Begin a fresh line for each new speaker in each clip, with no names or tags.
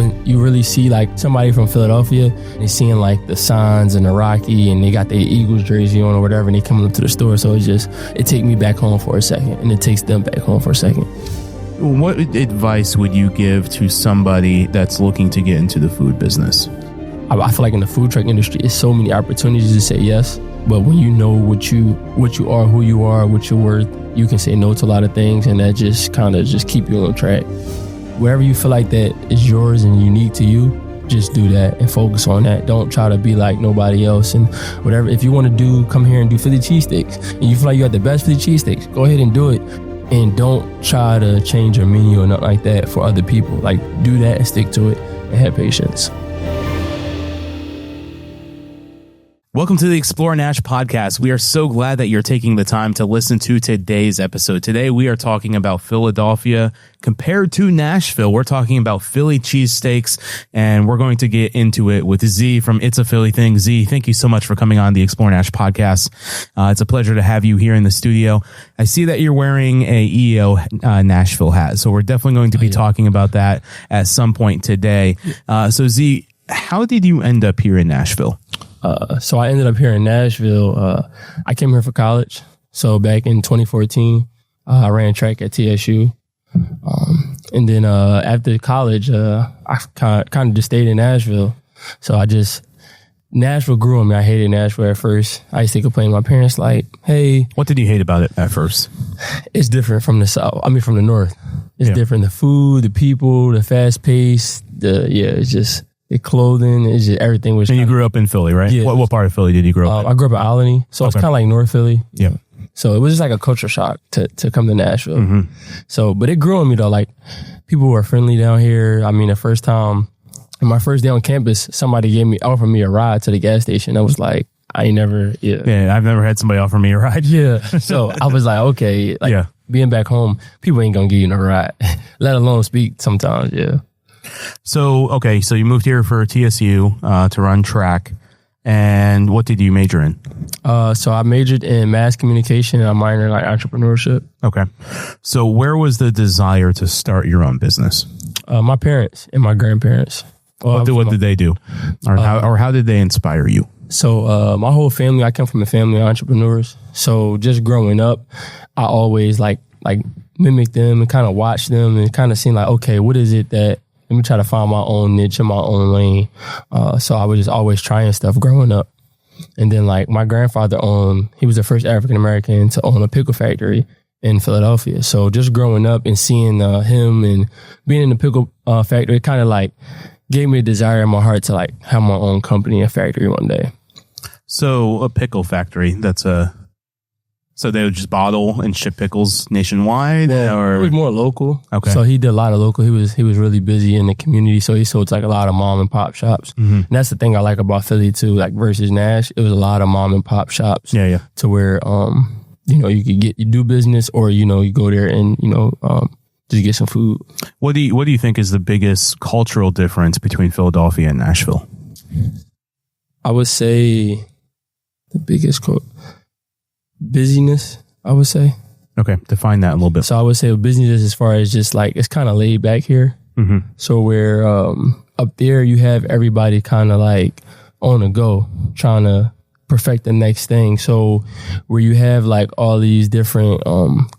when you really see like somebody from Philadelphia, they seeing like the signs and the Rocky and they got their Eagles jersey on or whatever, and they coming up to the store. So it take me back home for a second, and it takes them back home for a second.
What advice would you give to somebody that's looking to get into the food business?
I feel like in the food truck industry, it's so many opportunities to say yes, but when you know what you are, who you are, what you're worth, you can say no to a lot of things, and that just kind of just keep you on track. Wherever you feel like that is yours and unique to you, just do that and focus on that. Don't try to be like nobody else. And whatever, if you want to come here and do Philly cheesesteaks, and you feel like you got the best Philly cheesesteaks, go ahead and do it. And don't try to change your menu or nothing like that for other people. Like, do that and stick to it and have patience.
Welcome to the XPLR.NASH Podcast. We are so glad that you're taking the time to listen to today's episode. Today, we are talking about Philadelphia compared to Nashville. We're talking about Philly cheesesteaks, and we're going to get into it with Z from It's a Philly Thing. Z, thank you so much for coming on the XPLR.NASH Podcast. It's a pleasure to have you here in the studio. I see that you're wearing a EO Nashville hat, so we're definitely going to be talking about that at some point today. So Z, how did you end up here in Nashville?
So I ended up here in Nashville. I came here for college. So back in 2014, I ran track at TSU. And then after college, I kind of just stayed in Nashville. So Nashville grew on me. I hated Nashville at first. I used to complain to my parents like, hey.
What did you hate about it at first?
It's different from the South. I mean, from the North. It's different. The food, the people, the fast pace, it's just... the clothing, it's just everything was.
And you grew up in Philly, right?
Yeah.
What part of Philly did you grow up in?
I grew up in Albany, so it's kind of like North Philly.
Yeah.
So it was just like a culture shock to come to Nashville.
Mm-hmm.
So, but it grew on me though. Like, people were friendly down here. I mean, the first time, my first day on campus, somebody offered me a ride to the gas station. I was like, I've never had somebody offer me a ride. Yeah. So I was like, okay, being back home, people ain't gonna give you no ride, let alone speak sometimes. Yeah.
So you moved here for TSU to run track, and what did you major in?
So I majored in mass communication and I minored in like entrepreneurship. Okay.
So where was the desire to start your own business?
My parents and my grandparents.
What did they do, or how did they inspire you?
So my whole family, I come from a family of entrepreneurs. So just growing up, I always like mimic them and kind of watch them and kind of seeing like, okay, what is it that. Let me try to find my own niche in my own lane. So I was just always trying stuff growing up. And then like my grandfather he was the first African-American to own a pickle factory in Philadelphia. So just growing up and seeing him and being in the pickle factory, it kind of like gave me a desire in my heart to like have my own company and factory one day.
So a pickle factory, so they would just bottle and ship pickles nationwide, or
it was more local.
Okay.
So he did a lot of local. He was really busy in the community. So he sold to like a lot of mom and pop shops. Mm-hmm. And that's the thing I like about Philly too, like versus Nash. It was a lot of mom and pop shops.
Yeah. To
where you could do business, or you go there and just get some food.
What do you think is the biggest cultural difference between Philadelphia and Nashville?
I would say the biggest busyness, I would say.
Okay, define that a little bit.
So I would say busyness as far as just like, it's kind of laid back here. Mm-hmm. So where up there you have everybody kind of like on the go, trying to perfect the next thing. So where you have like all these different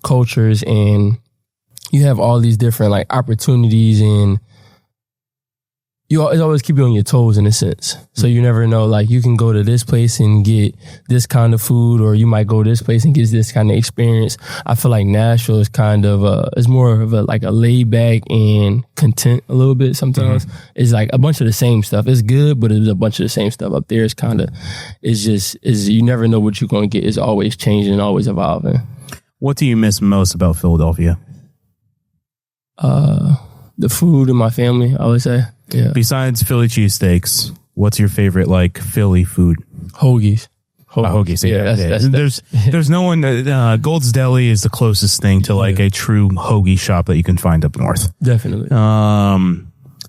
cultures, and you have all these different like opportunities, and it always keep you on your toes in a sense. So you never know, like you can go to this place and get this kind of food, or you might go to this place and get this kind of experience. I feel like Nashville is kind of it's more of a laid back and content a little bit sometimes. Mm-hmm. It's like a bunch of the same stuff. It's good, but it's a bunch of the same stuff. Up there it's you never know what you're going to get. It's always changing, always evolving.
What do you miss most about Philadelphia?
The food and my family, I would say. Yeah.
Besides Philly cheesesteaks, what's your favorite Philly food?
Hoagies.
Hoagies. Yeah. There's no one. Gold's Deli is the closest thing to a true hoagie shop that you can find up north.
Definitely.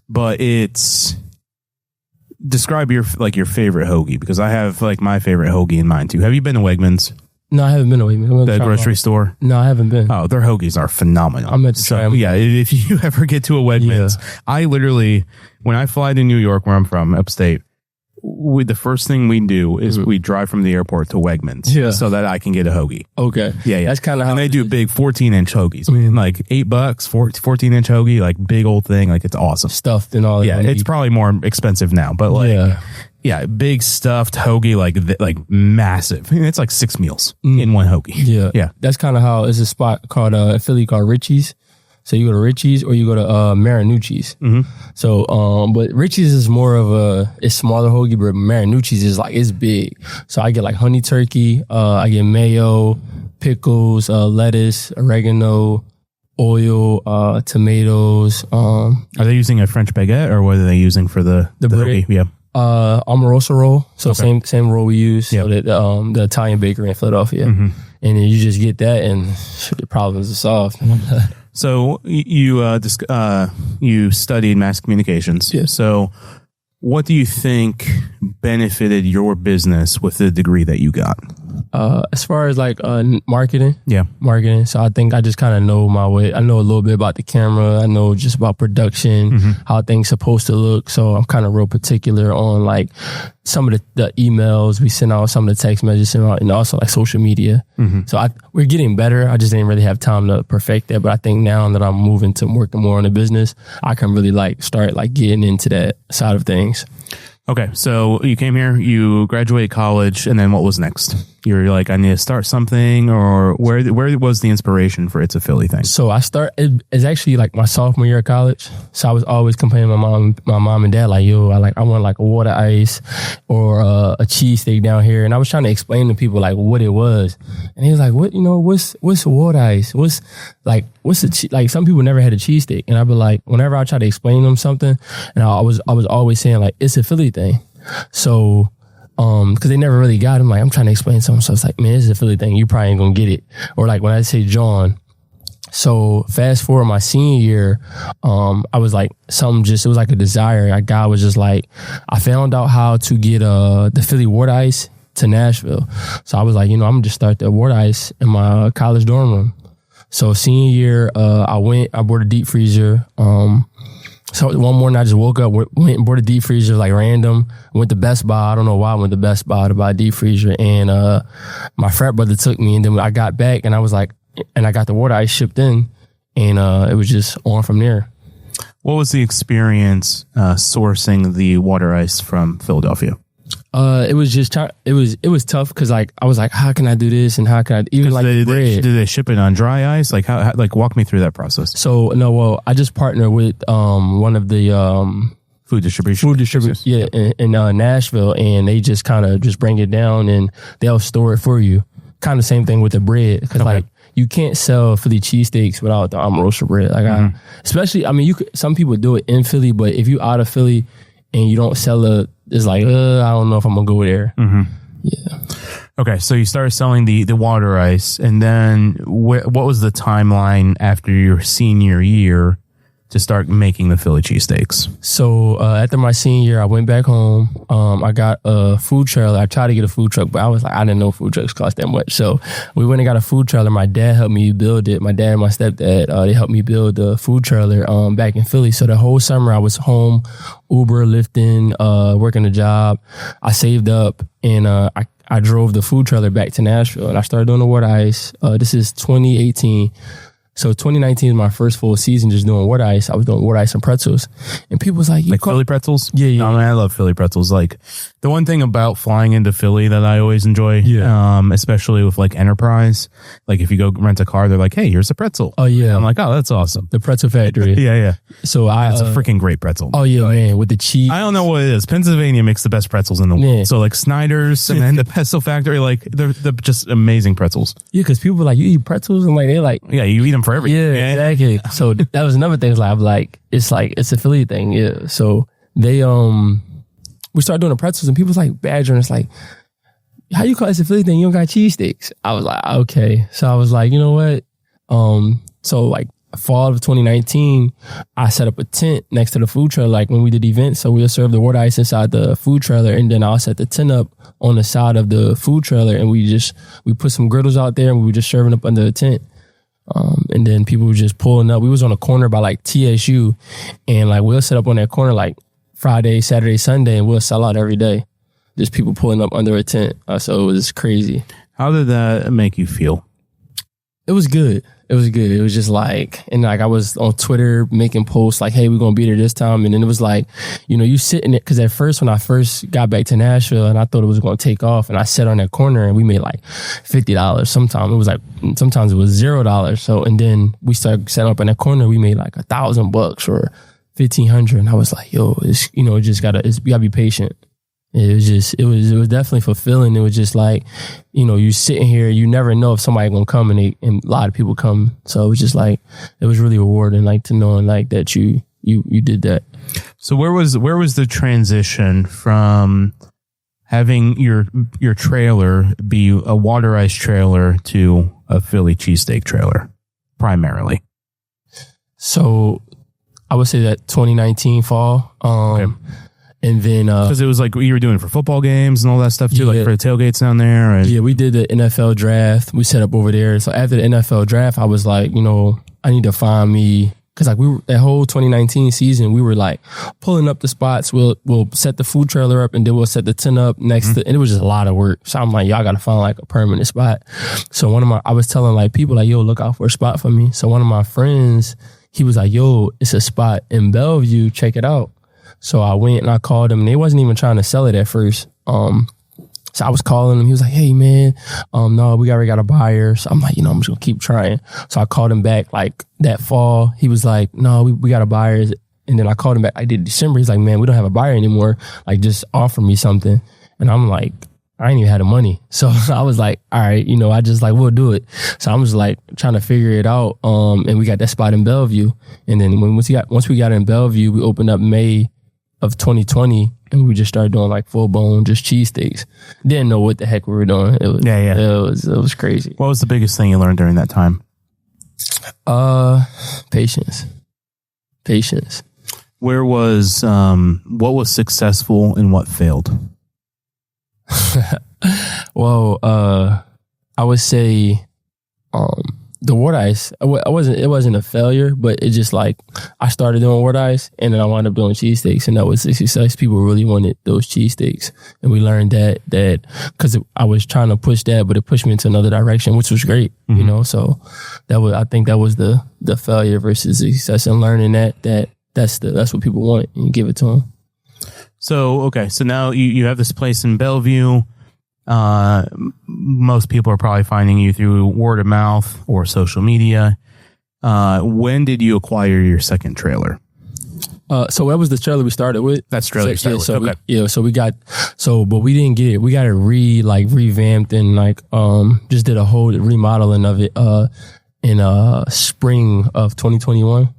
But describe your favorite hoagie, because I have my favorite hoagie in mind too. Have you been to Wegmans?
No, I haven't been to Wegmans.
The grocery store?
No, I haven't been.
Oh, their hoagies are phenomenal.
I'm meant to try them.
Yeah, if you ever get to a Wegmans, I literally, when I fly to New York, where I'm from, upstate, the first thing we do is we drive from the airport to Wegmans so that I can get a hoagie.
Okay.
Yeah.
That's kind of how.
And they do big 14-inch hoagies, man. Like $8, 14-inch hoagie, like big old thing. Like it's awesome.
Stuffed and all that.
Yeah. It's probably more expensive now, but like, yeah, big stuffed hoagie, like massive. I mean, it's like 6 meals in one hoagie.
Yeah.
Yeah.
That's kind of how it's a spot called in Philly called Richie's. So you go to Richie's or you go to Marinucci's. So, but Richie's is more of it's smaller hoagie, but Marinucci's is like, it's big. So I get like honey turkey, I get mayo, pickles, lettuce, oregano, oil, tomatoes.
Are they using a French baguette or what are they using for the hoagie? Yeah.
Amorosa roll. So same roll we use. So that, the Italian bakery in Philadelphia. And then you just get that and the problems are solved.
So you studied mass communications.
Yeah.
So what do you think benefited your business with the degree that you got?
As far as like marketing.
Yeah.
Marketing. So I think I just kind of know my way. I know a little bit about the camera. I know just about production, how things supposed to look. So I'm kind of real particular on like some of the emails we send out, some of the text messages sent out, and also like social media. So we're getting better. I just didn't really have time to perfect that. But I think now that I'm moving to working more on the business, I can really like start like getting into that side of things.
Okay, so you came here, you graduated college, and then what was next? You're like, I need to start something, or where was the inspiration for It's a Philly thing?
So it's actually like my sophomore year of college. So I was always complaining to my mom and dad, like, yo, I want like a water ice or a cheesesteak down here. And I was trying to explain to people like what it was. And he was like, what's water ice? What's like some people never had a cheesesteak. And I'd be like, whenever I try to explain them something, and I was always saying like, it's a Philly thing. So, cause they never really got him. Like, I'm trying to explain something. So it's like, man, this is a Philly thing. You probably ain't gonna get it. Or like when I say John. So fast forward my senior year, I was like, it was like a desire. Like God was just like, I found out how to get, the Philly water ice to Nashville. So I was like, I'm gonna just start the water ice in my college dorm room. So senior year, I bought a deep freezer. So one morning I just woke up, went and bought a deep freezer like random. Went to Best Buy. I don't know why I went to Best Buy to buy a deep freezer. And my frat brother took me, and then I got back and I was like, and I got the water ice shipped in, and it was just on from there.
What was the experience sourcing the water ice from Philadelphia?
It was just it was tough because like I was like, how can I do this and how can I even like bread?
Did they ship it on dry ice? Like how like walk me through that process.
So no, well I just partnered with one of the
food distributors,
in Nashville, and they just kind of just bring it down and they'll store it for you. Kind of same thing with the bread because like you can't sell Philly cheesesteaks without the Amorosa bread. Like especially I mean some people do it in Philly, but if you out of Philly and you don't sell it, it's like, I don't know if I'm going to go there. Yeah.
Okay, so you started selling the water ice, and then what was the timeline after your senior year to start making the Philly cheesesteaks?
So after my senior year, I went back home. I got a food trailer. I tried to get a food truck, but I was like, I didn't know food trucks cost that much. So we went and got a food trailer. My dad helped me build it. My dad and my stepdad, they helped me build the food trailer back in Philly. So the whole summer I was home, Uber, lifting, working a job. I saved up, and I drove the food trailer back to Nashville, and I started doing the water ice. This is 2018. So 2019 is my first full season just doing water ice. I was doing water ice and pretzels. And people was like,
Philly pretzels?
Yeah.
I mean, I love Philly pretzels. Like the one thing about flying into Philly that I always enjoy, especially with like Enterprise, like if you go rent a car, they're like, hey, here's a pretzel.
Oh yeah.
I'm like, oh, that's awesome.
The pretzel factory.
Yeah.
So
it's a freaking great pretzel.
Oh yeah, man, with the cheese.
I don't know what it is. Pennsylvania makes the best pretzels in the world. So like Snyder's and then the pretzel factory, like they're just amazing pretzels.
Yeah, because people are like, you eat pretzels? And like, they're like,
yeah, you eat them for everything.
Yeah, exactly. So that was another thing. It's a Philly thing. Yeah. So they, we started doing the pretzels, and people was like badgering us like, how you call it a Philly thing? You don't got cheesesteaks. I was like, okay. So I was like, you know what? So like fall of 2019, I set up a tent next to the food trailer, like when we did events. So we'll serve the water ice inside the food trailer, and then I'll set the tent up on the side of the food trailer, and we put some griddles out there, and we were just serving up under the tent. And then people were just pulling up. We was on a corner by like TSU, and like we'll set up on that corner like Friday, Saturday, Sunday, and we'll sell out every day. Just people pulling up under a tent. So it was crazy.
How did that make you feel?
It was good. It was good. It was just like, and like I was on Twitter making posts like, hey, we're going to be there this time. And then it was like, you know, you sitting there, because at first when I first got back to Nashville and I thought it was going to take off, and I sat on that corner and we made like $50. Sometimes it was $0. So, and then we started setting up in that corner, we made like $1,000 or $1,500. And I was like, yo, it's, you know, you gotta be patient. It was definitely fulfilling. It was just like, you know, you sitting here, you never know if somebody gonna come, and a lot of people come. So it was just like, it was really rewarding, like to knowing like that you did that.
So where was the transition from having your trailer be a water ice trailer to a Philly cheesesteak trailer primarily?
So I would say that 2019 fall. Okay. And then,
because it was like you were doing it for football games and all that stuff too, like for the tailgates down there. And
yeah, we did the NFL draft. We set up over there. So after the NFL draft, I was like, you know, I need to find me, because like that whole 2019 season, we were like pulling up the spots. We'll set the food trailer up, and then we'll set the tent up next to, and it was just a lot of work. So I'm like, y'all got to find like a permanent spot. So I was telling like people like, yo, look out for a spot for me. So one of my friends, he was like, yo, it's a spot in Bellevue. Check it out. So I went and I called him, and they wasn't even trying to sell it at first. So I was calling him. He was like, hey, man, no, we already got a buyer. So I'm like, you know, I'm just going to keep trying. So I called him back like that fall. He was like, no, we got a buyer. And then I called him back. I did December. He's like, man, we don't have a buyer anymore. Like, just offer me something. And I'm like, I ain't even had the money. So I was like, all right, you know, I just like, we'll do it. So I was like trying to figure it out. And we got that spot in Bellevue. And then once we got in Bellevue, we opened up May of 2020, and we just started doing like full bone, just cheesesteaks. Didn't know what the heck we were doing. It was crazy.
What was the biggest thing you learned during that time?
Patience.
What was successful and what failed?
Well, I would say, the water ice, it wasn't a failure, but it just like, I started doing water ice, and then I wound up doing cheesesteaks, and that was a success. People really wanted those cheesesteaks, and we learned that because I was trying to push that, but it pushed me into another direction, which was great, you know. So I think that was the failure versus the success, and learning that's what people want, and you give it to them.
So okay, so now you have this place in Bellevue. Most people are probably finding you through word of mouth or social media. When did you acquire your second trailer?
So that was the trailer we started with.
That's the trailer you started with.
But we didn't get it. We got it revamped, and like, just did a whole remodeling of it, in, spring of 2021.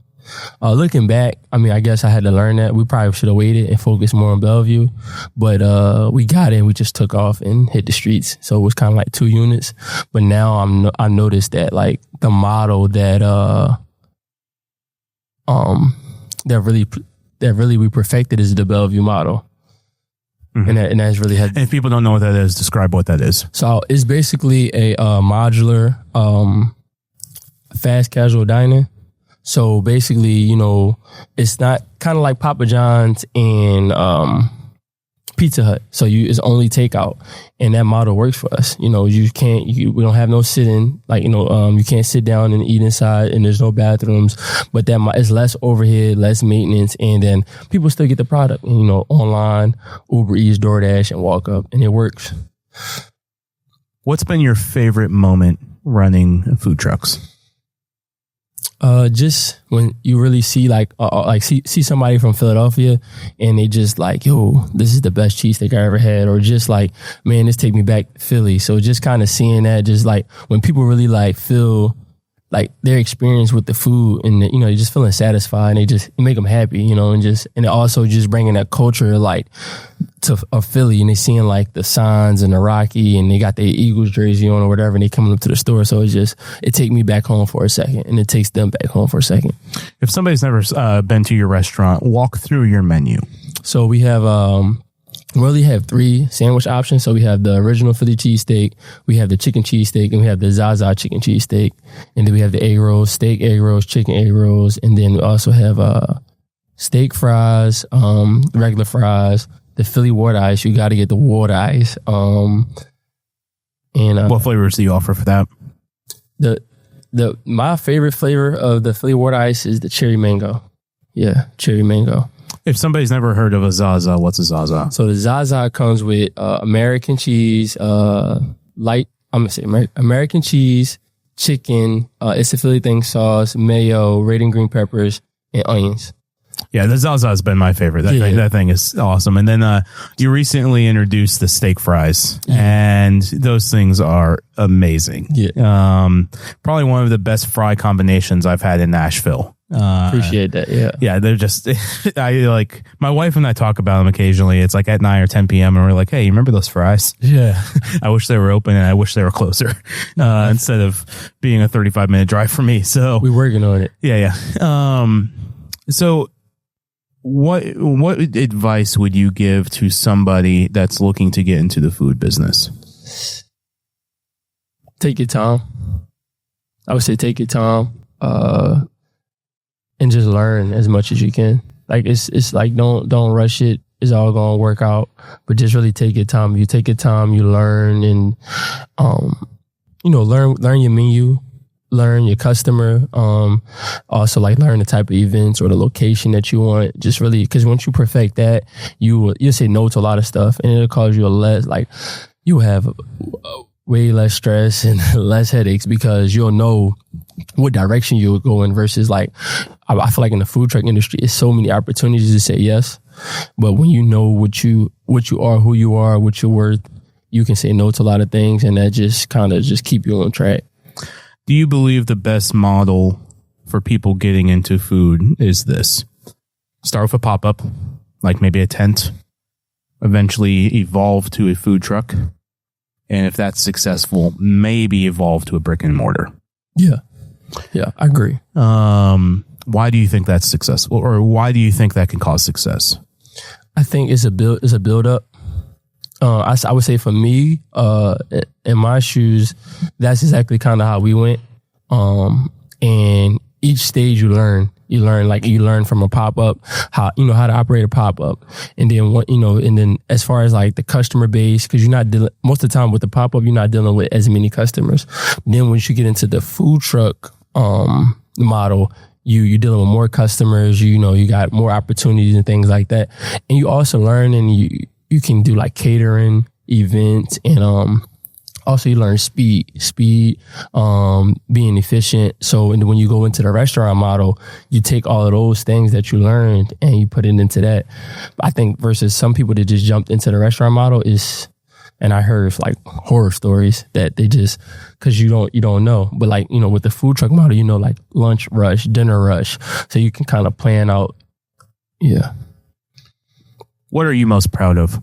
Looking back, I mean, I guess I had to learn that. We probably should have waited and focused more on Bellevue. But we got it, and we just took off and hit the streets. So it was kind of like 2 units. But now I noticed that like the model that really we perfected is the Bellevue model. And that's really had.
And if people don't know what that is, describe what that is.
So it's basically a modular fast casual dining. So basically, you know, it's not kind of like Papa John's and Pizza Hut. So it's only takeout, and that model works for us. You know, we don't have no sitting, like, you know, you can't sit down and eat inside, and there's no bathrooms. But it's less overhead, less maintenance, and then people still get the product, you know, online, Uber Eats, DoorDash, and walk up, and it works.
What's been your favorite moment running food trucks?
Just when you really see see somebody from Philadelphia, and they just like, yo, this is the best cheesesteak I ever had, or just like, man, this take me back to Philly. So just kind of seeing that, just like when people really like feel like their experience with the food and you know, they're just feeling satisfied and you make them happy, you know, and it also just bringing that culture like to a Philly, and they seeing like the signs and the Rocky, and they got their Eagles jersey on or whatever, and they coming up to the store. So it take me back home for a second, and it takes them back home for a second.
If somebody's never been to your restaurant, walk through your menu.
So we have, we only have 3 sandwich options. So we have the original Philly cheesesteak, we have the chicken cheesesteak, and we have the Zaza chicken cheesesteak. And then we have the egg rolls, steak egg rolls, chicken egg rolls. And then we also have steak fries, regular fries, the Philly water ice. You got to get the water ice. And
what flavors do you offer for that?
My favorite flavor of the Philly water ice is the cherry mango. Yeah, cherry mango.
If somebody's never heard of a Zaza, what's a Zaza?
So the Zaza comes with American cheese, American cheese, chicken, it's a Philly thing, sauce, mayo, red and green peppers, and onions.
Yeah, the Zaza has been my favorite. That thing is awesome. And then you recently introduced the steak fries, and those things are amazing.
Yeah.
Probably one of the best fry combinations I've had in Nashville.
Appreciate that.
Yeah, they're just, my wife and I talk about them occasionally. It's like at 9 or 10 p.m. and we're like, hey, you remember those fries?
Yeah.
I wish they were open, and I wish they were closer instead of being a 35-minute drive for me. So
we're working on it.
Yeah. So what advice would you give to somebody that's looking to get into the food business?
Take your time. I would say take your time. And just learn as much as you can. Like it's like don't rush it. It's all gonna work out. But just really take your time. You take your time, you learn, and learn your menu, learn your customer. Also like learn the type of events or the location that you want. Just really, because once you perfect that, you'll say no to a lot of stuff, and it'll cause you you'll have way less stress and less headaches, because you'll know what direction you'll go in versus like, I feel like in the food truck industry, it's so many opportunities to say yes. But when you know what you are, who you are, what you're worth, you can say no to a lot of things, and that just kind of just keep you on track.
Do you believe the best model for people getting into food is this? Start with a pop-up, like maybe a tent, eventually evolve to a food truck, and if that's successful, maybe evolve to a brick and mortar.
Yeah, I agree.
Why do you think that's successful, or why do you think that can cause success?
I think it's a build up. I would say for me, in my shoes, that's exactly kind of how we went. And each stage you learn from a pop up, how to operate a pop up. And then as far as like the customer base, cause you're not dealing, most of the time with the pop up, you're not dealing with as many customers. Then once you get into the food truck, model, you're dealing with more customers, you got more opportunities and things like that. And you also learn, and you can do like catering, events, and also you learn speed, being efficient. So when you go into the restaurant model, you take all of those things that you learned and you put it into that. But I think versus some people that just jumped into the restaurant model and I heard like horror stories that they just, cause you don't know. But like, with the food truck model, like lunch rush, dinner rush. So you can kind of plan out. Yeah.
What are you most proud of?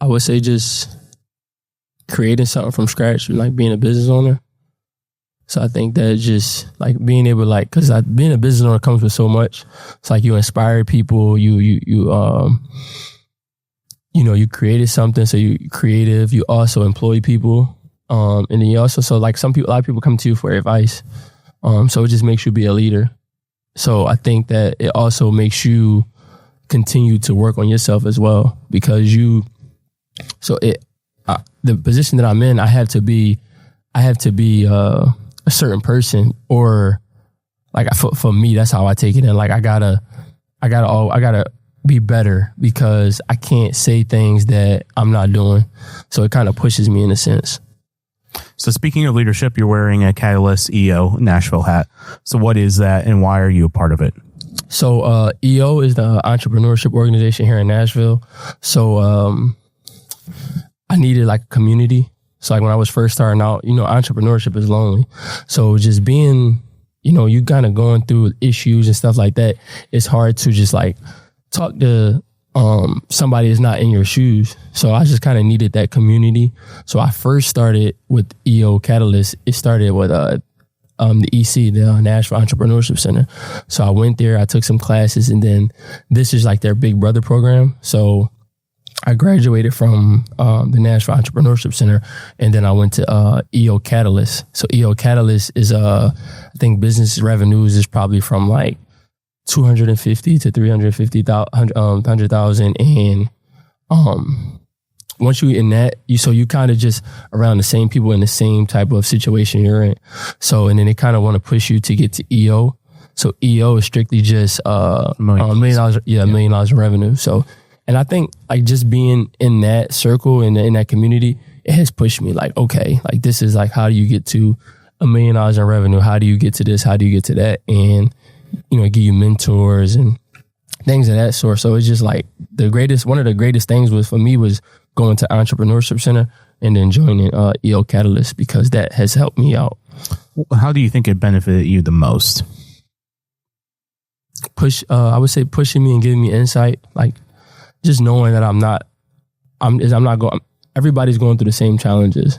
I would say just creating something from scratch, like being a business owner. So I think that just like being able to cause being a business owner comes with so much. It's like you inspire people, you created something, so you're creative. You also employ people, and then you also, so like a lot of people come to you for advice. So it just makes you be a leader. So I think that it also makes you continue to work on yourself as well, because the position that I'm in, I have to be a certain person, or like for me, that's how I take it in. Like I gotta be better, because I can't say things that I'm not doing. So it kind of pushes me in a sense.
So speaking of leadership, you're wearing a Catalyst EO Nashville hat. So what is that, and why are you a part of it?
So EO is the entrepreneurship organization here in Nashville. So I needed like a community. So like when I was first starting out, entrepreneurship is lonely. So just being, you kind of going through issues and stuff like that, it's hard to just like talk to somebody that's not in your shoes. So I just kind of needed that community. So I first started with EO Catalyst. It started with the EC, the Nashville Entrepreneurship Center. So I went there, I took some classes, and then this is like their big brother program. So I graduated from the Nashville Entrepreneurship Center, and then I went to EO Catalyst. So EO Catalyst is, I think business revenues is probably from like 250 to 350,000, and once you in that, you kind of just around the same people in the same type of situation you're in. So, and then they kind of want to push you to get to EO. So EO is strictly just $1 million, $1 million in revenue. So, and I think like just being in that circle and in that community, it has pushed me like, okay, like this is like, how do you get to $1 million in revenue? How do you get to this? How do you get to that? And, give you mentors and things of that sort. So it's just like one of the greatest things for me was going to Entrepreneurship Center and then joining EO Catalyst, because that has helped me out.
How do you think it benefited you the most?
I would say pushing me and giving me insight, like just knowing that everybody's going through the same challenges.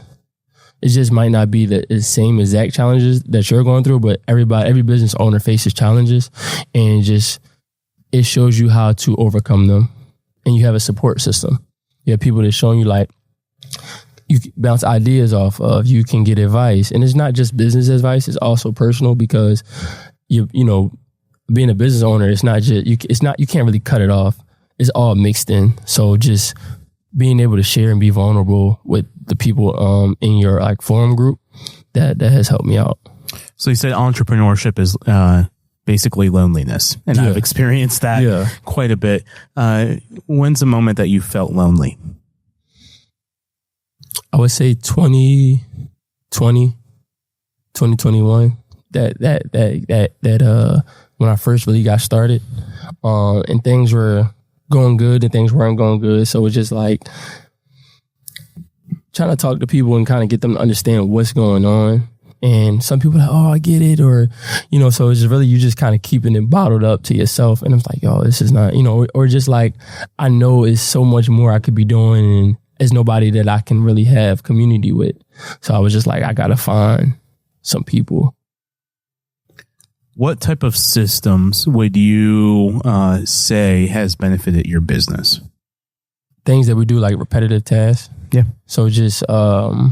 It just might not be the same exact challenges that you're going through, but every business owner faces challenges, and it shows you how to overcome them. And you have a support system. You have people that's showing you like, you can bounce ideas off of, you can get advice. And it's not just business advice, it's also personal, because being a business owner, it's not just, you can't really cut it off. It's all mixed in. So just being able to share and be vulnerable with the people in your like forum group, that has helped me out.
So you said entrepreneurship is basically loneliness, and I've experienced that quite a bit. When's the moment that you felt lonely?
I would say 2020, 2021. That when I first really got started, and things were going good and things weren't going good. So it's just like trying to talk to people and kind of get them to understand what's going on. And some people are like, oh, I get it. Or, so it's just really, you just kind of keeping it bottled up to yourself. And I'm like, yo, this is not, or just like, I know it's so much more I could be doing, and there's nobody that I can really have community with. So I was just like, I got to find some people.
What type of systems would you say has benefited your business?
Things that we do, like repetitive tasks.
Yeah.
So just, I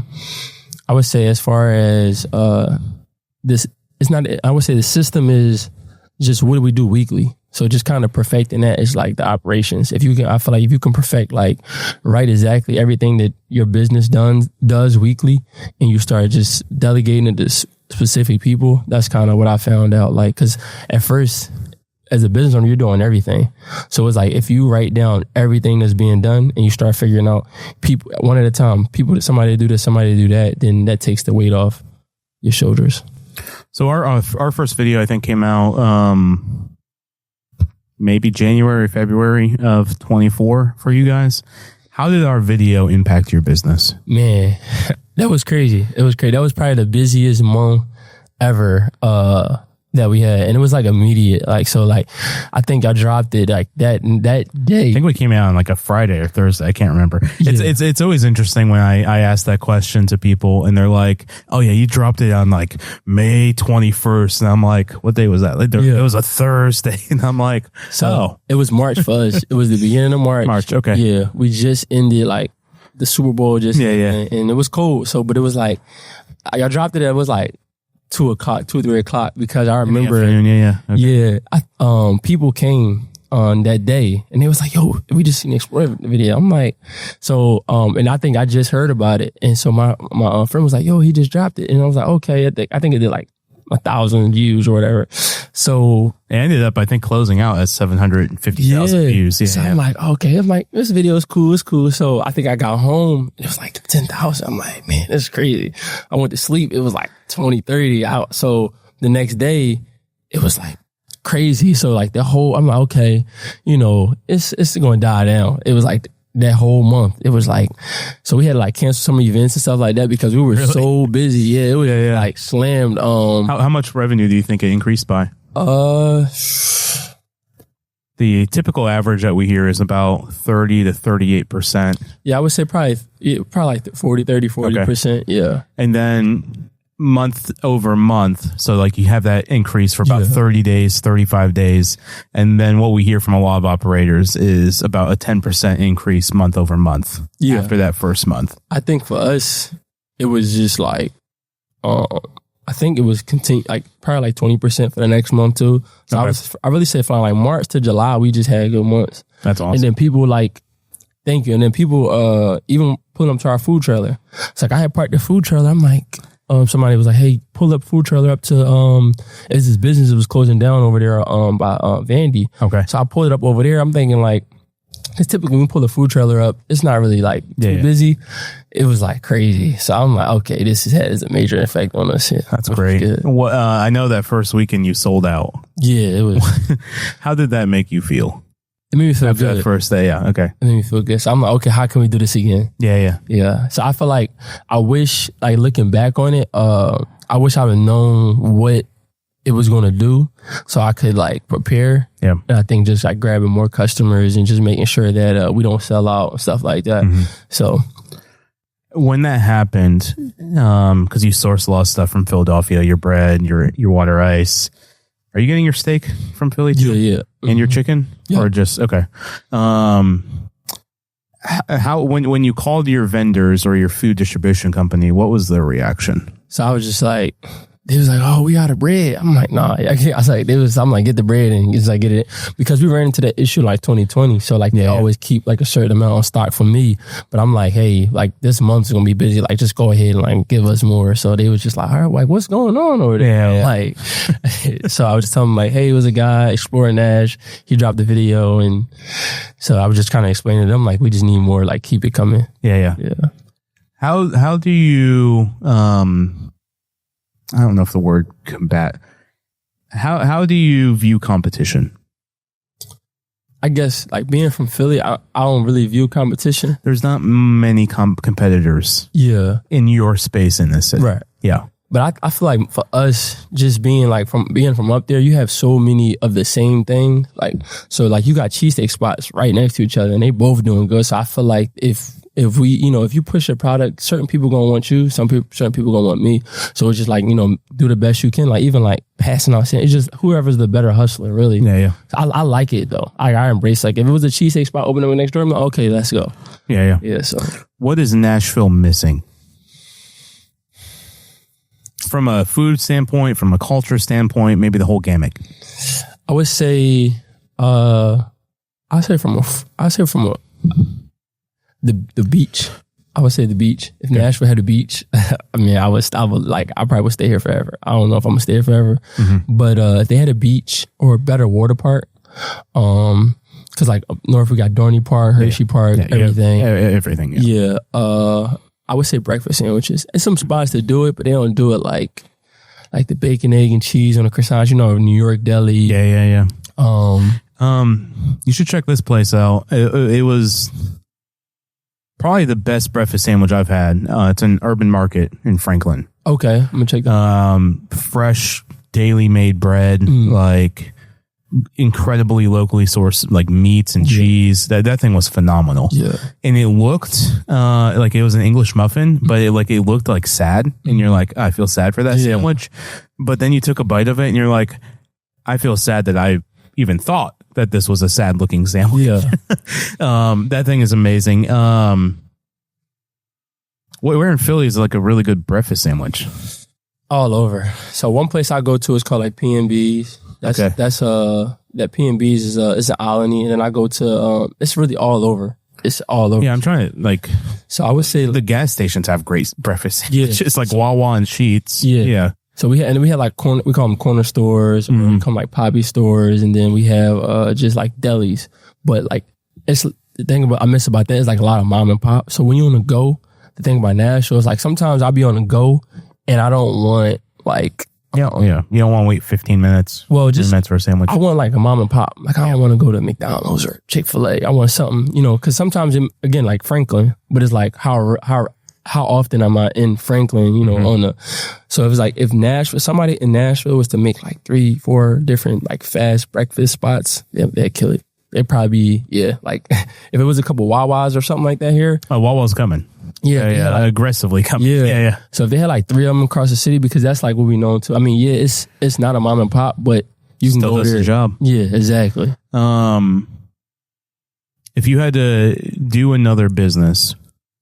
would say as far as this, it's not, I would say the system is just what do we do weekly. So just kind of perfecting that is like the operations. I feel like if you can perfect like right exactly everything that your business does weekly, and you start just delegating it to specific people, that's kind of what I found out. Like, because at first, as a business owner, you're doing everything. So it's like if you write down everything that's being done and you start figuring out people one at a time, somebody do this, somebody do that, then that takes the weight off your shoulders.
So our first video, I think, came out maybe January, February of 24 for you guys. How did our video impact your business?
Man, that was crazy. It was crazy. That was probably the busiest month ever that we had, and it was like immediate. Like, so like I think I dropped it like that day.
I think we came out on like a Friday or Thursday. I can't remember.
Yeah.
It's always interesting when I ask that question to people, and they're like, "Oh yeah, you dropped it on like May 21st," and I'm like, "What day was that?" Like, it was a Thursday, and I'm like,
"So it was March for us. It was the beginning of March.
March, okay,
yeah. We just ended like the Super Bowl and it was cold. So, but it was like I dropped it. It was like 2 o'clock, 2 or 3 o'clock, because I remember, people came on that day and they was like, yo, we just seen the Explorer video. I'm like, so, and I think I just heard about it. And so my friend was like, yo, he just dropped it. And I was like, okay, I think it did like 1,000 views or whatever. So
it ended up, I think, closing out at 750,000 views. Yeah,
so I'm like, okay, I'm like, this video is cool. It's cool. So I think I got home, it was like 10,000. I'm like, man, that's crazy. I went to sleep. It was like 20, 30 out. So the next day it was like crazy. So like I'm like, okay, it's going to die down. It was like that whole month. It was like, so we had to like cancel some events and stuff like that because we were so busy. Yeah, it was like slammed.
How much revenue do you think it increased by? The typical average that we hear is about 30 to 38%.
Yeah, I would say probably like 40%. Okay. Yeah.
And then month over month. So like you have that increase for about 30 days, 35 days. And then what we hear from a lot of operators is about a 10% increase month over month after that first month.
I think for us, it was just like, I think it was probably like 20% for the next month too. So I really say from like March to July, we just had good months.
That's awesome.
And then people like, thank you. And then people even put them to our food trailer. It's like I had parked the food trailer. I'm like, somebody was like, hey, pull up food trailer up to it's this business that was closing down over there by Vandy.
Okay.
So I pulled it up over there. I'm thinking like, because typically when we pull the food trailer up, it's not really like too busy. It was like crazy. So I'm like, okay, this has a major effect on us. Yeah,
that's great. Well, I know that first weekend you sold out.
Yeah, it was.
How did that make you feel?
It made me feel good.
That first day, okay.
It made me feel good. So I'm like, okay, how can we do this again?
Yeah.
So I feel like I wish, like looking back on it, I wish I would have known what it was going to do so I could like prepare.
Yeah.
And I think just like grabbing more customers and just making sure that we don't sell out and stuff like that. Mm-hmm. So
when that happened, because you source a lot of stuff from Philadelphia, your bread, your water ice, are you getting your steak from Philly too?
Yeah.
Mm-hmm. And your chicken? Yeah. Or just, okay. How when you called your vendors or your food distribution company, what was their reaction?
So I was just like, they was like, oh, we out of bread. I'm like, nah. I'm like, get the bread and just like get it. Because we ran into that issue like 2020. So like they always keep like a certain amount on stock for me. But I'm like, hey, like this month is going to be busy. Like just go ahead and like give us more. So they was just like, all right, like what's going on over there? Yeah. Like, so I was just telling them like, hey, it was a guy, XPLR.NASH. He dropped the video. And so I was just kind of explaining to them like, we just need more, like keep it coming.
Yeah. How do you, I don't know if the word combat. How do you view competition?
I guess like being from Philly, I don't really view competition.
There's not many competitors.
Yeah,
in your space in this city.
Right.
Yeah.
But I feel like for us, just being from up there, you have so many of the same thing. Like so, like you got cheesesteak spots right next to each other, and they both doing good. So I feel like if we, if you push a product, certain people gonna want you, certain people gonna want me. So it's just like, do the best you can. Like even like passing out, it's just whoever's the better hustler, really.
Yeah.
I like it though. I embrace like if it was a cheesesteak spot opening up next door, I'm like, okay, let's go.
Yeah.
So
what is Nashville missing? From a food standpoint, from a culture standpoint, maybe the whole gamut.
I would say, the beach. I would say the beach. If Nashville had a beach, I probably would stay here forever. I don't know if I'm gonna stay here forever, but if they had a beach or a better water park, because like up north we got Dorney Park, Hershey Park, everything.
Everything.
Yeah. I would say breakfast sandwiches. And some spots that do it, but they don't do it like the bacon, egg, and cheese on the croissants. New York deli.
Yeah. You should check this place out. It was probably the best breakfast sandwich I've had. It's an Urban Market in Franklin.
Okay, I'm gonna check that.
Fresh, daily made bread, like incredibly locally sourced, like meats and cheese. That thing was phenomenal.
Yeah,
and it looked like it was an English muffin, but it looked like sad, and you're like, I feel sad for that sandwich. But then you took a bite of it, and you're like, I feel sad that I even thought that this was a sad looking sandwich.
Yeah.
That thing is amazing. Where in Philly is like a really good breakfast sandwich?
All over. So one place I go to is called like P&B's. That P&B's is an Alany, and then I go to it's really all over. It's all over.
Yeah, I'm trying to
So I would say
the gas stations have great breakfast sandwiches.
Yeah.
It's like Wawa and Sheetz. Yeah.
So we had like we call them corner stores, or we call them like poppy stores, and then we have just like delis. But like it's the thing I miss about that is like a lot of mom and pop. So when you're on the go, the thing about Nashville is like sometimes I'll be on the go and I don't want like
Yeah. You don't want to wait 15 minutes.
Well, just
10 minutes for a sandwich.
I want like a mom and pop. Like I don't want to go to McDonald's or Chick-fil-A. I want something, because sometimes again like Franklin, but it's like how often am I in Franklin? So if Nashville, somebody in Nashville was to make like 3-4 different like fast breakfast spots, they'd kill it. It'd probably be, like if it was a couple Wawas or something like that here.
Oh, Wawa's coming.
Yeah.
Like, aggressively coming.
Yeah. So if they had like 3 of them across the city, because that's like what we know too. I mean, it's not a mom and pop, but you can
still
go
does
there.
The job.
Yeah, exactly.
If you had to do another business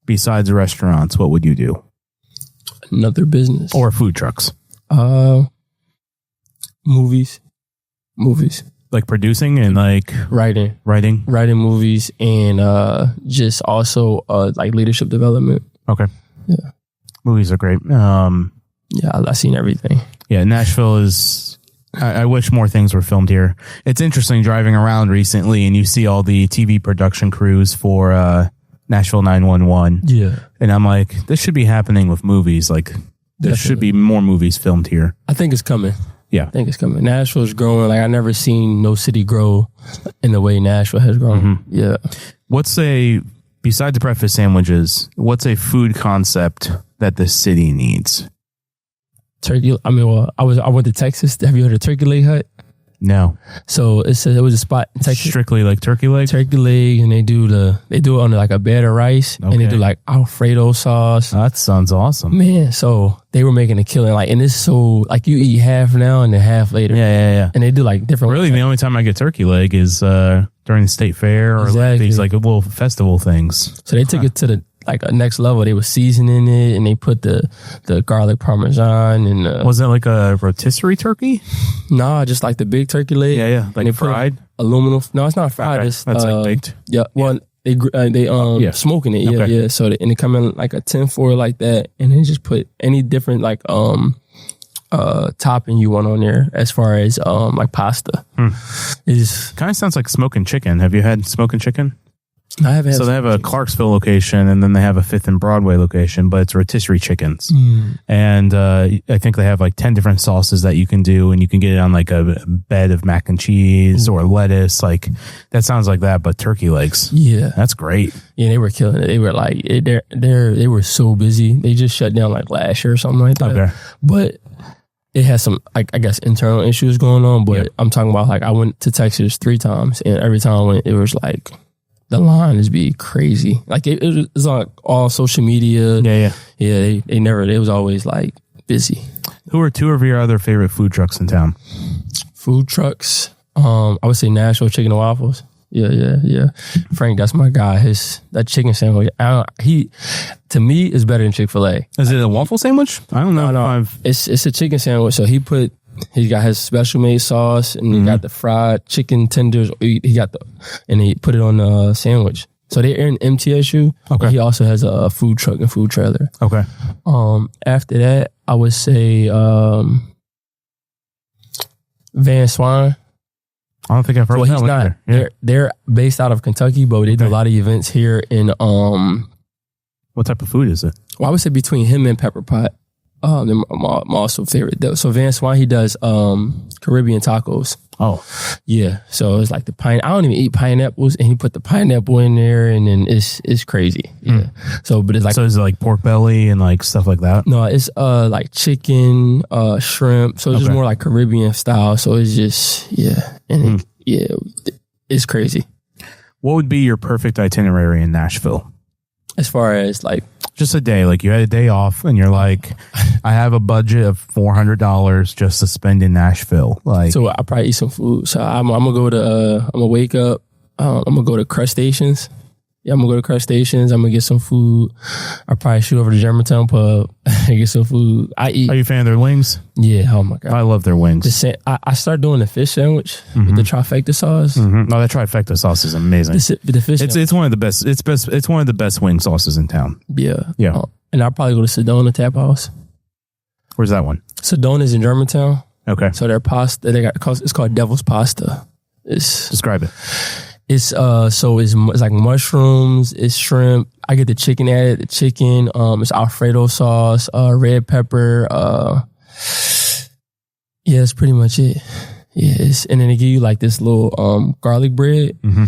besides restaurants, what would you do?
Another business
or food trucks?
Movies.
Like producing and like
writing movies and just also like leadership development.
Okay.
Yeah.
Movies are great.
I've seen everything.
Yeah, Nashville is... I wish more things were filmed here. It's interesting driving around recently and you see all the TV production crews for Nashville 911.
Yeah.
And I'm like, this should be happening with movies. Like, there should be more movies filmed here.
I think it's coming.
Yeah.
I think it's coming. Nashville's growing. Like, I never seen no city grow in the way Nashville has grown. Mm-hmm. Yeah.
Besides the breakfast sandwiches, what's a food concept that the city needs?
Turkey. I mean, I went to Texas. Have you heard of Turkey Leg Hut?
No.
So it was a spot in Texas.
Strictly like turkey leg?
Turkey leg, and they do it on like a bed of rice, and they do like Alfredo sauce.
That sounds awesome.
Man, so they were making a killing. Like, and it's so, like, you eat half now and then half later.
Yeah.
And they do like different.
Really, the only time I get turkey leg is during the state fair or like these like little festival things.
So they took it to the a next level. They were seasoning it, and they put the garlic parmesan and
was it like a rotisserie turkey?
Nah, just like the big turkey leg.
Yeah, like fried
aluminum. No, it's not fried.
Okay.
It's
that's like baked.
Yeah, well, they smoking it.
Okay.
Yeah. So and they come in like a tin foil like that, and then just put any different like topping you want on there as far as like pasta. It's
kind of sounds like smoking chicken. Have you had smoking chicken?
I haven't had.
So they have a Clarksville location, and then they have a 5th and Broadway location, but it's rotisserie chickens. And I think they have like 10 different sauces that you can do, and you can get it on like a bed of mac and cheese or lettuce. Like, that sounds like that, but turkey legs.
Yeah,
that's great.
Yeah, they were killing it. They were like they were so busy. They just shut down like last year or something like that.
Okay.
But it has some, like, I guess, internal issues going on. But I'm talking about, like, I went to Texas 3 times, and every time I went, it was like, the line is be crazy. Like, it was like all social media.
Yeah.
They was always like busy.
Who are 2 of your other favorite food trucks in town?
Food trucks. I would say Nashville Chicken and Waffles. Yeah. Frank, that's my guy. That chicken sandwich, to me, is better than Chick-fil-A.
Is it a waffle sandwich? I don't know.
No. It's a chicken sandwich. So he got his special made sauce, and he got the fried chicken tenders. And he put it on the sandwich. So they're in MTSU. Okay. He also has a food truck and food trailer.
Okay.
After that, I would say Van Swine.
I don't think I've heard of that.
He's not. Yeah. They're based out of Kentucky, but they do a lot of events here in
What type of food is it?
Well, I would say between him and Pepper Pot. They're my also favorite. So Van Swine, he does Caribbean tacos.
Oh,
yeah. So it's like I don't even eat pineapples, and he put the pineapple in there, and then it's crazy. Yeah. So, but it's like,
so is it like pork belly and like stuff like that?
No, it's like chicken, shrimp. So it's just more like Caribbean style. So it's just it's crazy.
What would be your perfect itinerary in Nashville?
As far as like
just a day, like you had a day off and you're like, I have a budget of $400 just to spend in Nashville. Like,
so I'll probably eat some food. So I'm gonna wake up. I'm gonna go to Crustaceans. Yeah, I'm gonna go to Crustaceans. I'm gonna get some food. I'll probably shoot over to Germantown Pub and get some food. I eat.
Are you a fan of their wings?
Yeah. Oh my God,
I love their wings.
I started doing the fish sandwich with the trifecta sauce.
Mm-hmm. Oh, that trifecta sauce is amazing.
The fish.
It's one of the best. It's one of the best wing sauces in town.
Yeah.
And
I'll probably go to Sedona Tap House.
Where's that one?
Sedona's in Germantown.
Okay.
So their pasta, it's called Devil's Pasta.
Describe it.
It's like mushrooms, it's shrimp. I get the chicken added, it's Alfredo sauce, red pepper, Yeah, that's pretty much it. Yeah, and then they give you like this little garlic bread. Mm-hmm.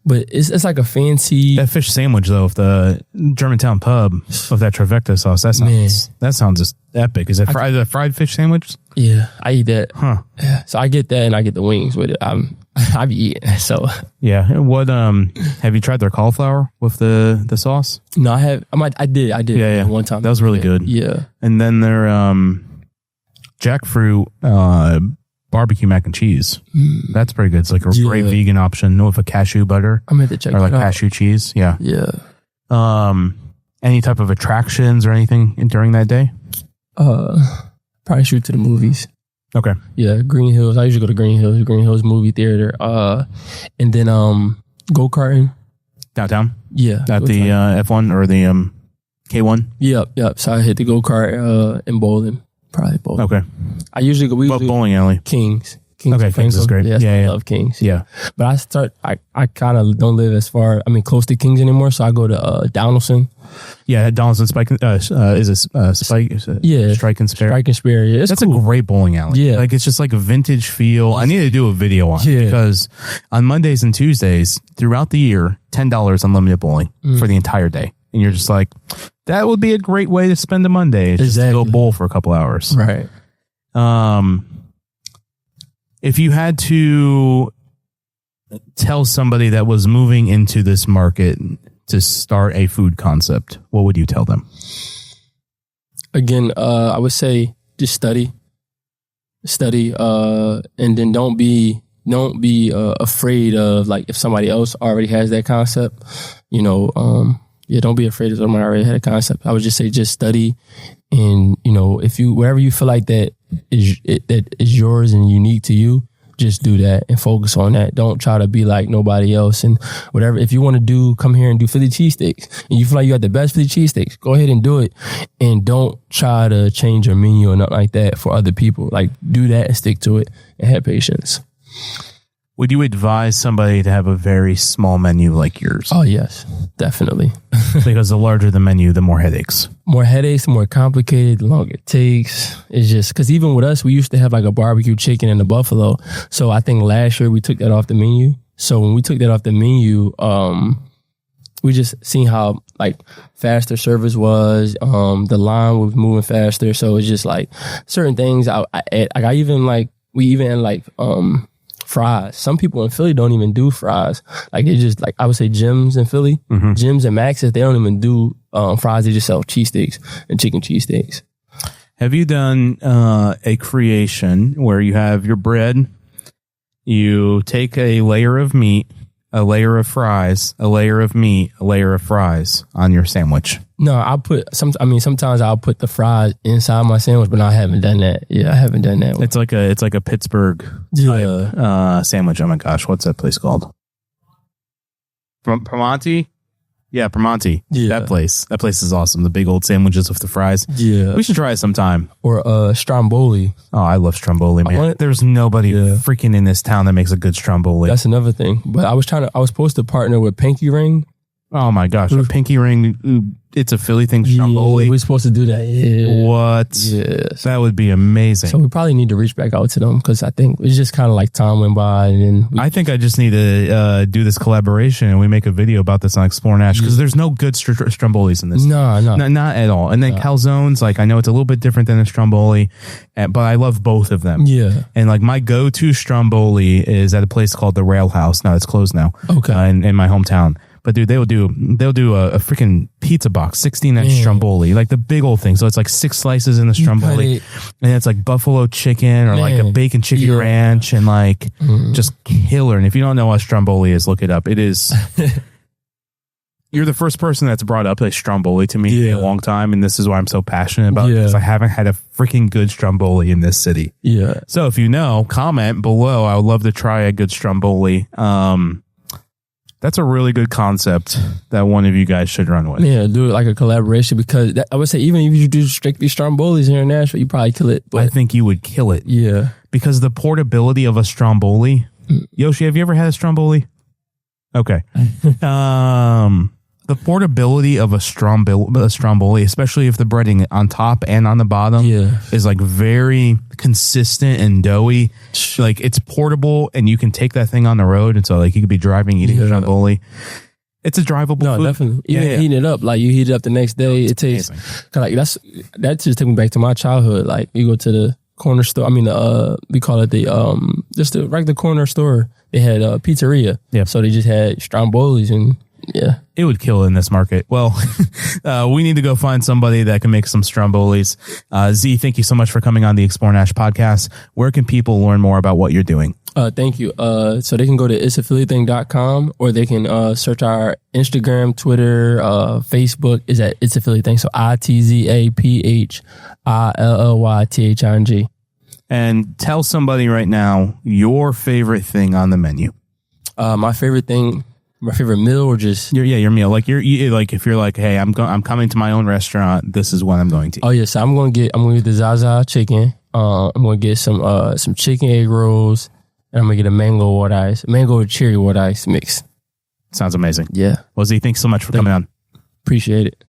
But it's like a fancy...
That fish sandwich, though, of the Germantown pub, of that trifecta sauce, that sounds just epic. Is it a fried fish sandwich?
Yeah, I eat that.
Huh.
Yeah, so I get that and I get the wings with it. I've eaten so.
Yeah. What, have you tried their cauliflower with the sauce?
No, I have. I did.
Yeah.
One time.
That was really good.
Yeah.
And then their jackfruit barbecue mac and cheese. That's pretty good. It's like a great vegan option with a cashew butter.
I'm going to check
or like
it out.
Cashew cheese. Yeah.
Yeah.
Any type of attractions or anything during that day?
Probably shoot to the movies.
Okay.
Yeah, Green Hills. I usually go to Green Hills movie theater. And then go-karting.
Downtown?
Yeah.
At the F1 or the K1?
Yep. So I hit the go-kart in bowling. Probably bowling.
Okay.
I usually go...
bowling alley?
Kings.
Okay, Kings is great.
Yeah, I love Kings.
Yeah.
But I kind of don't live close to Kings anymore, so I go to Donaldson.
Yeah, Donaldson Spike, is it Spike?
Yeah.
Strike and Spare.
Strike and Spare, yeah.
That's
cool.
a great bowling alley.
Yeah.
Like, it's just like a vintage feel. I need to do a video on it because on Mondays and Tuesdays throughout the year, $10 unlimited bowling for the entire day. And you're just like, that would be a great way to spend a Monday. It's just to go bowl for a couple hours.
Right.
If you had to tell somebody that was moving into this market to start a food concept, what would you tell them?
Again, I would say just study, and then don't be afraid of like if somebody else already has that concept, don't be afraid of somebody already had a concept. I would just say just study, and if you wherever you feel like that is yours and unique to you, just do that and focus on that. Don't try to be like nobody else and whatever. If you want to come here and do Philly cheesesteaks and you feel like you got the best Philly cheesesteaks, go ahead and do it. And don't try to change your menu or nothing like that for other people. Like, do that and stick to it and have patience.
Would you advise somebody to have a very small menu like yours?
Oh, yes, definitely.
Because the larger the menu, the more headaches.
More headaches, more complicated, the longer it takes. It's just, because even with us, we used to have like a barbecue chicken and a buffalo. So I think last year we took that off the menu. So when we took that off the menu, we just seen how like faster service was. The line was moving faster. So it's just like certain things. We even like fries. Some people in Philly don't even do fries. Like they just like, I would say Jim's in Philly, Jim's and Max's, they don't even do fries. They just sell cheesesteaks and chicken cheesesteaks.
Have you done a creation where you have your bread, you take a layer of meat, a layer of fries, a layer of meat, a layer of fries on your sandwich?
No, sometimes I'll put the fries inside my sandwich, but I haven't done that. Yeah, I haven't done that.
It's like a Pittsburgh type, sandwich. Oh my gosh, what's that place called? Primanti? Yeah, Primanti.
Yeah.
That place is awesome. The big old sandwiches with the fries.
Yeah.
We should try it sometime.
Or stromboli.
Oh, I love stromboli, man. There's nobody freaking in this town that makes a good stromboli.
That's another thing. But I was supposed to partner with Pinky Ring.
Oh my gosh, a Pinky Ring. It's a Philly thing, stromboli.
We're supposed to do that. Yeah.
What?
Yes.
That would be amazing.
So we probably need to reach back out to them because I think it's just kind of like time went by. And then
I think I just need to do this collaboration and we make a video about this on Explore Nash because there's no good strombolis in this.
No.
Not at all. And then calzones, like I know it's a little bit different than a stromboli, but I love both of them.
Yeah.
And like my go-to stromboli is at a place called the Rail House. Now it's closed now.
Okay.
In my hometown. But dude, they'll do a freaking pizza box, 16-inch stromboli, like the stromboli. Old thing. So it's like 6 slices in the stromboli, and it's like buffalo chicken or like a bacon chicken ranch, and like just killer. And if you don't know what stromboli is, look it up. It is. You're the first person that's brought up a stromboli to me in a long time, and this is why I'm so passionate about it, because I haven't had a freaking good stromboli in this city.
Yeah.
So if you know, comment below. I would love to try a good stromboli. That's a really good concept that one of you guys should run with.
Yeah, do it like a collaboration because I would say even if you do strictly strombolis here in Nashville, you probably kill it. But
I think you would kill it.
Yeah.
Because the portability of a stromboli. Yoshi, have you ever had a stromboli? Okay. The portability of a stromboli, especially if the breading on top and on the bottom is like very consistent and doughy. Like it's portable and you can take that thing on the road. And so like you could be driving, eating a stromboli. It's a drivable food.
Definitely. Even heating it up, like you heat it up the next day, it tastes like that just took me back to my childhood. Like you go to the corner store. I mean, we call it just the regular corner store. They had a pizzeria. Yeah. So they just had strombolis and
it would kill in this market. Well, we need to go find somebody that can make some strombolis. Z, thank you so much for coming on the Explore Nash podcast. Where can people learn more about what you're doing?
Thank you. So they can go to itsaphillything.com or they can search our Instagram, Twitter, Facebook is at It's a Philly Thing. So ITZAPHILLYTHING. And
tell somebody right now your favorite thing on the menu.
My favorite meal, or just
your meal. Like like if you're like, hey, I'm coming to my own restaurant. This is what I'm going to eat.
Oh yes, I'm gonna get the Zaza chicken. I'm gonna get some chicken egg rolls, and I'm gonna get a mango cherry water ice mix.
Sounds amazing.
Yeah.
Well, Z, thanks so much for coming on.
Appreciate it.